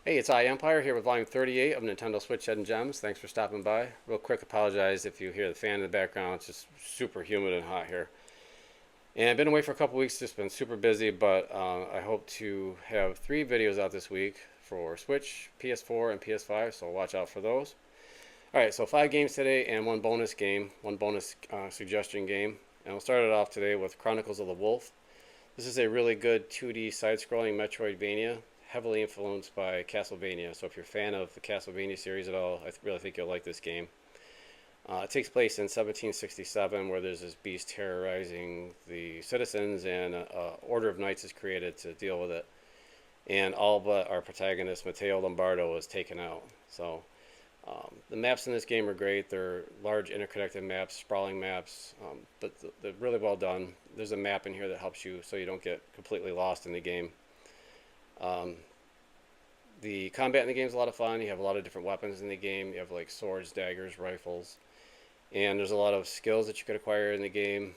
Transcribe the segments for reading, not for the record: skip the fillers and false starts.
Hey, it's iEmpire here with volume 38 of Nintendo Switch Hidden Gems. Thanks for stopping by. Real quick, apologize if you hear the fan in the background. It's just super humid and hot here. And I've been away for a couple weeks, just been super busy, but I hope to have 3 videos out this week for Switch, PS4, and PS5, so watch out for those. Alright, so 5 games today and one bonus game, one bonus suggestion game. And we'll start it off today with Chronicles of the Wolf. This is a really good 2D side-scrolling Metroidvania, heavily influenced by Castlevania. So if you're a fan of the Castlevania series at all, really think you'll like this game. It takes place in 1767, where there's this beast terrorizing the citizens, and an order of knights is created to deal with it. And all but our protagonist, Matteo Lombardo, is taken out. So the maps in this game are great. They're large, interconnected maps, sprawling maps, but they're really well done. There's a map in here that helps you so you don't get completely lost in the game. Um, the combat in the game is a lot of fun. You have a lot of different weapons in the game. You have like swords, daggers, rifles, and there's a lot of skills that you could acquire in the game.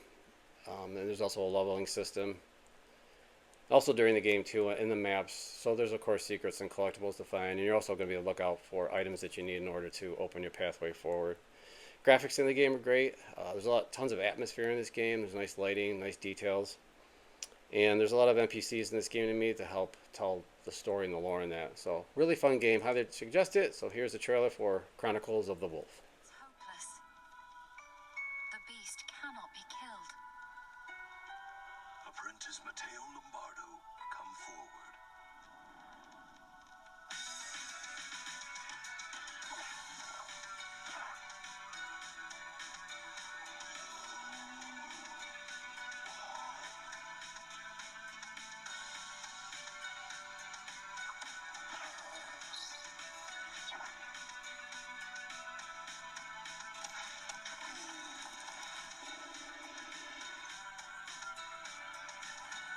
And there's also a leveling system. Also during the game too, in the maps. So there's of course secrets and collectibles to find, and you're also going to be on the lookout for items that you need in order to open your pathway forward. Graphics in the game are great. There's tons of atmosphere in this game. There's nice lighting, nice details. And there's a lot of NPCs in this game to me to help tell the story and the lore in that. So, really fun game. Highly suggest it. So, here's the trailer for Chronicles of the Wolf. It's hopeless. The beast cannot be killed. Apprentice Matteo Lombardo, come forward.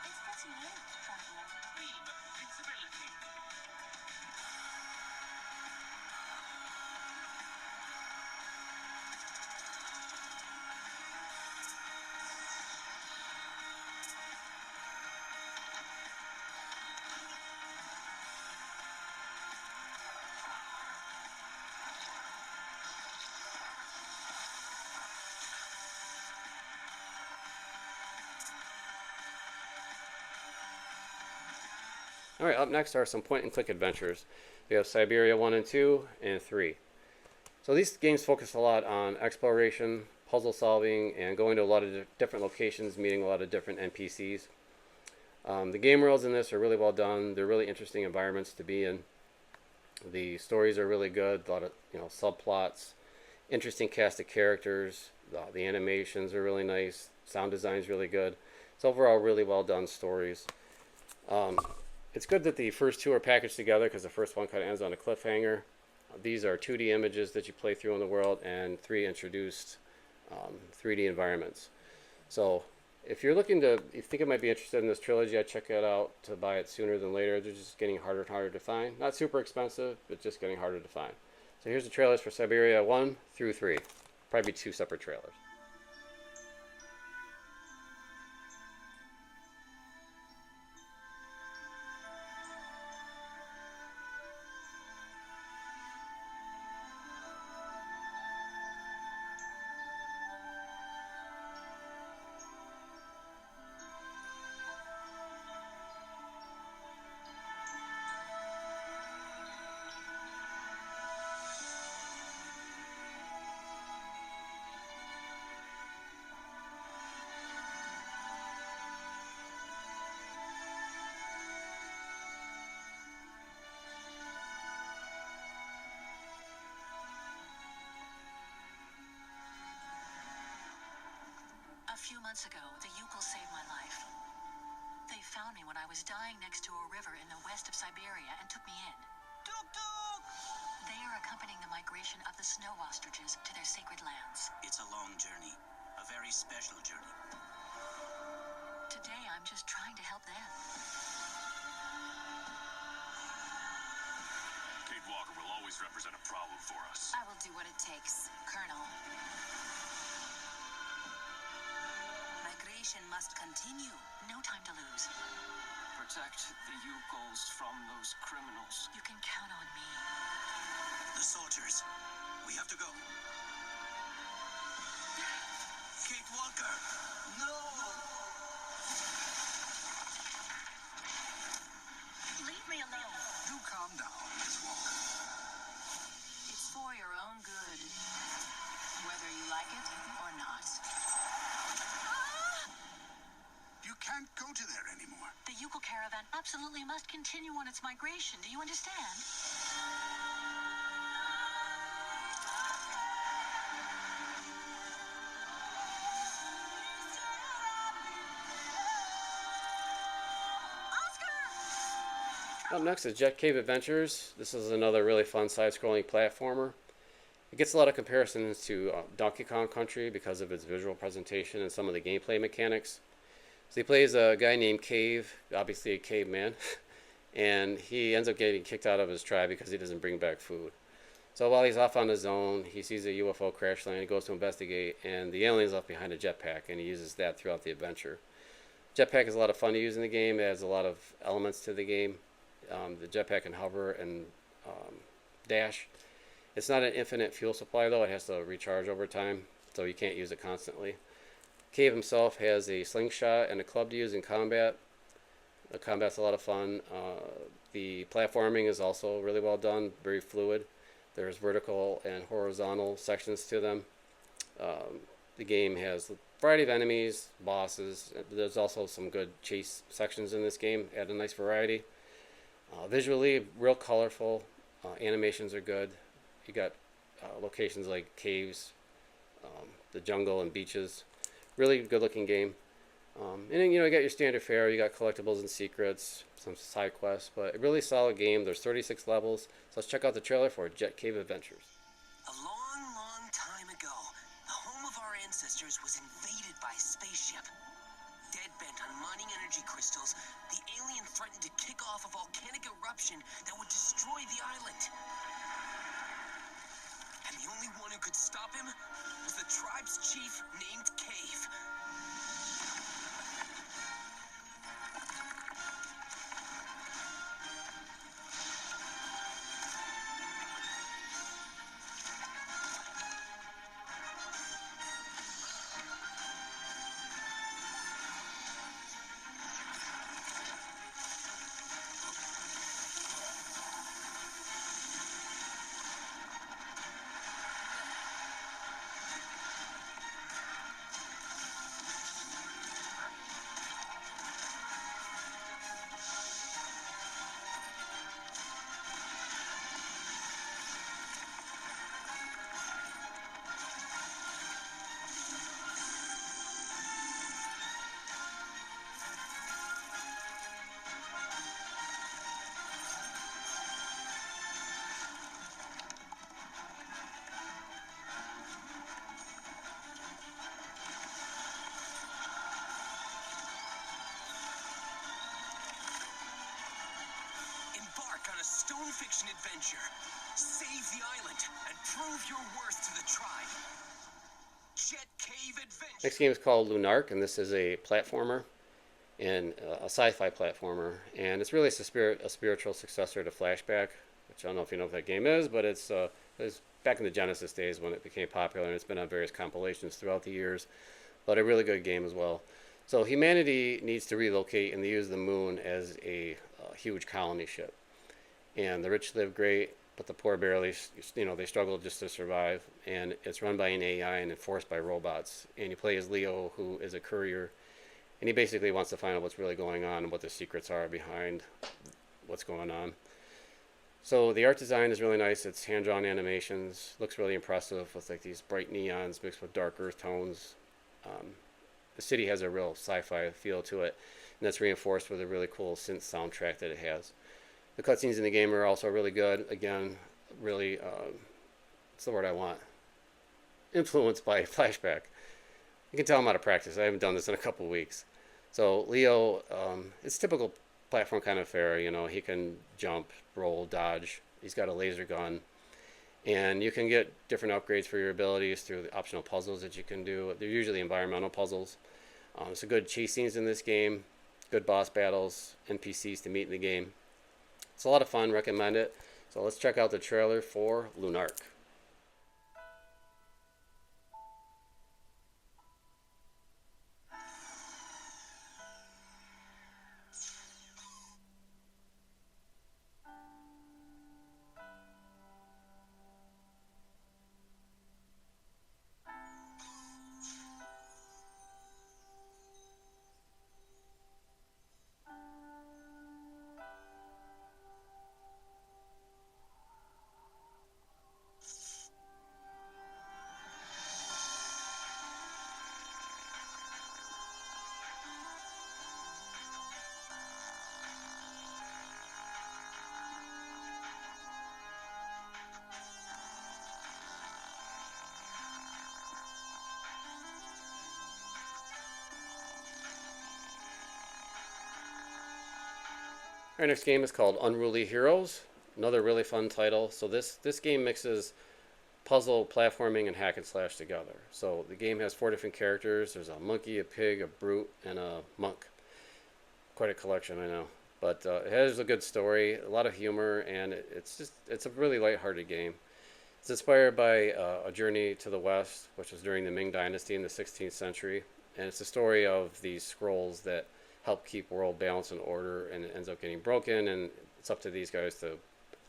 It's getting late, traveler. Beam of invincibility. Alright, up next are some point and click adventures. We have Siberia 1 and 2 and 3. So, these games focus a lot on exploration, puzzle solving, and going to a lot of different locations, meeting a lot of different NPCs. The game worlds in this are really well done. They're really interesting environments to be in. The stories are really good. A lot of subplots, interesting cast of characters. The animations are really nice. Sound design is really good. It's overall really well done stories. Um, it's good that the first two are packaged together because the first one kind of ends on a cliffhanger. These are 2D images that you play through in the world, and 3 introduced 3D environments. So if you're looking to, if you think it might be interested in this trilogy, I'd check it out to buy it sooner than later. They're just getting harder and harder to find. Not super expensive, but just getting harder to find. So here's the trailers for Siberia 1 through 3. Probably 2 separate trailers. A few months ago, the Yukos saved my life. They found me when I was dying next to a river in the west of Siberia and took me in. Tuk tuk! They are accompanying the migration of the snow ostriches to their sacred lands. It's a long journey, a very special journey. Today, I'm just trying to help them. Kate Walker will always represent a problem for us. I will do what it takes, Colonel. Migration must continue. No time to lose. Protect the Yukos from those criminals. You can count Chris. We have to go. Kate Walker! No! Leave me alone. Do calm down, Miss Walker. It's for your own good. Whether you like it or not. You can't go to there anymore. The Yukon caravan absolutely must continue on its migration. Do you understand? Up next is Jet Cave Adventures. This is another really fun side-scrolling platformer. It gets a lot of comparisons to Donkey Kong Country because of its visual presentation and some of the gameplay mechanics. So he plays a guy named Cave, obviously a caveman, and he ends up getting kicked out of his tribe because he doesn't bring back food. So while he's off on his own, he sees a UFO crash land, he goes to investigate, and the alien's left behind a jetpack, and he uses that throughout the adventure. Jetpack is a lot of fun to use in the game. It adds a lot of elements to the game. The jetpack can hover and dash. It's not an infinite fuel supply though, it has to recharge over time, so you can't use it constantly. Cave himself has a slingshot and a club to use in combat. The combat's a lot of fun. The platforming is also really well done, very fluid. There's vertical and horizontal sections to them. The game has a variety of enemies, bosses. There's also some good chase sections in this game, add a nice variety. Visually, real colorful. Animations are good. You got locations like caves, the jungle, and beaches. Really good-looking game. And then, you got your standard fare. You got collectibles and secrets, some side quests, but a really solid game. There's 36 levels. So let's check out the trailer for Jet Cave Adventures. A long, long time ago, the home of our ancestors was invaded by a spaceship. Dead bent on mining energy crystals, the alien threatened to kick off a volcanic eruption that would destroy the island. And the only one who could stop him was the tribe's chief named Cave. Embark on a stone fiction adventure. Save the island and prove your worth to the tribe. Jet Cave Adventure. Next game is called Lunark, and this is a platformer and a sci-fi platformer, and it's really a spiritual successor to Flashback, which I don't know if you know what that game is, but it was back in the Genesis days when it became popular, and it's been on various compilations throughout the years, but a really good game as well. So humanity needs to relocate, and they use the moon as a huge colony ship, and the rich live great, but the poor barely, they struggle just to survive, and it's run by an AI and enforced by robots, and you play as Leo, who is a courier, and he basically wants to find out what's really going on and what the secrets are behind what's going on. So the art design is really nice. It's hand-drawn animations. Looks really impressive with like these bright neons mixed with dark earth tones. The city has a real sci-fi feel to it, and that's reinforced with a really cool synth soundtrack that it has. The cutscenes in the game are also really good. Again, really, what's the word I want? Influenced by Flashback. You can tell I'm out of practice. I haven't done this in a couple of weeks. So Leo, it's typical platform kind of fare. He can jump, roll, dodge. He's got a laser gun. And you can get different upgrades for your abilities through the optional puzzles that you can do. They're usually environmental puzzles. So good chase scenes in this game, good boss battles, NPCs to meet in the game. It's a lot of fun, recommend it. So let's check out the trailer for Lunark. Our next game is called Unruly Heroes. Another really fun title. So this game mixes puzzle, platforming, and hack and slash together. So the game has 4 different characters. There's a monkey, a pig, a brute, and a monk. Quite a collection, I know. But it has a good story, a lot of humor, and it's a really lighthearted game. It's inspired by a journey to the West, which was during the Ming Dynasty in the 16th century. And it's the story of these scrolls that help keep world balance and order, and it ends up getting broken, and it's up to these guys to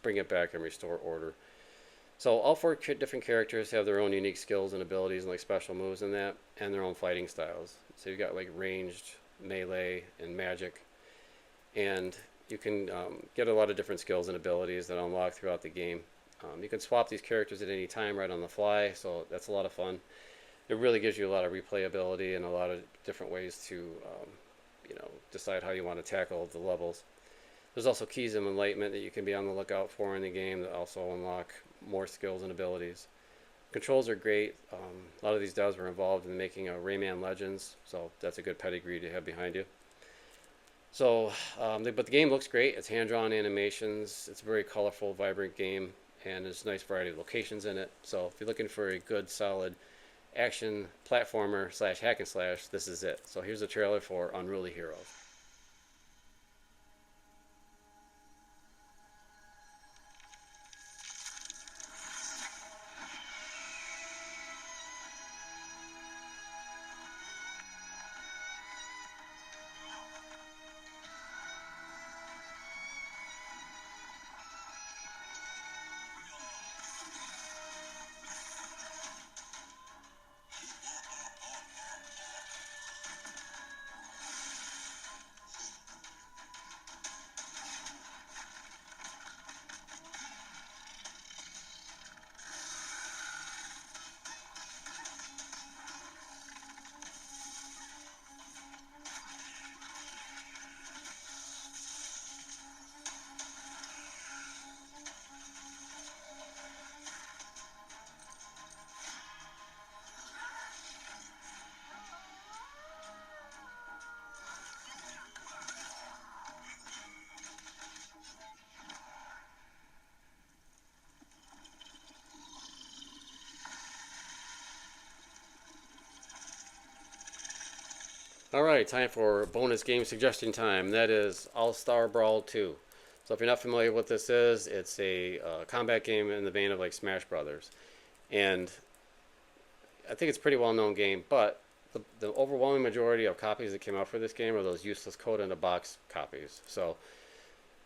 bring it back and restore order. So all 4 different characters have their own unique skills and abilities and like special moves and that, and their own fighting styles. So you've got like ranged, melee, and magic. And you can get a lot of different skills and abilities that unlock throughout the game. You can swap these characters at any time right on the fly, so that's a lot of fun. It really gives you a lot of replayability and a lot of different ways to decide how you want to tackle the levels. There's also keys of enlightenment that you can be on the lookout for in the game that also unlock more skills and abilities. Controls are great. A lot of these devs were involved in making a Rayman Legends, so that's a good pedigree to have behind you. So, but the game looks great. It's hand-drawn animations. It's a very colorful, vibrant game, and there's a nice variety of locations in it. So if you're looking for a good, solid action platformer / hack and slash, this is it. So here's a trailer for Unruly Heroes. Alright, time for bonus game suggestion time. That is All-Star Brawl 2. So if you're not familiar with what this is, it's a combat game in the vein of like Smash Brothers. And I think it's a pretty well-known game, but the overwhelming majority of copies that came out for this game are those useless code-in-a-box copies. So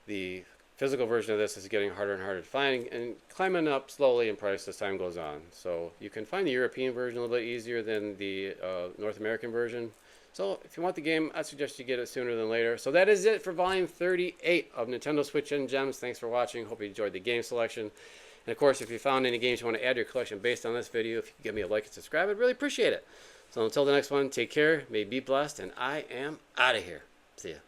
the physical version of this is getting harder and harder to find and climbing up slowly in price as time goes on. So you can find the European version a little bit easier than the North American version. So if you want the game, I suggest you get it sooner than later. So that is it for volume 38 of Nintendo Switch Hidden Gems. Thanks for watching. Hope you enjoyed the game selection. And of course, if you found any games you want to add to your collection based on this video, if you could give me a like and subscribe, I'd really appreciate it. So until the next one, take care, may you be blessed, and I am out of here. See ya.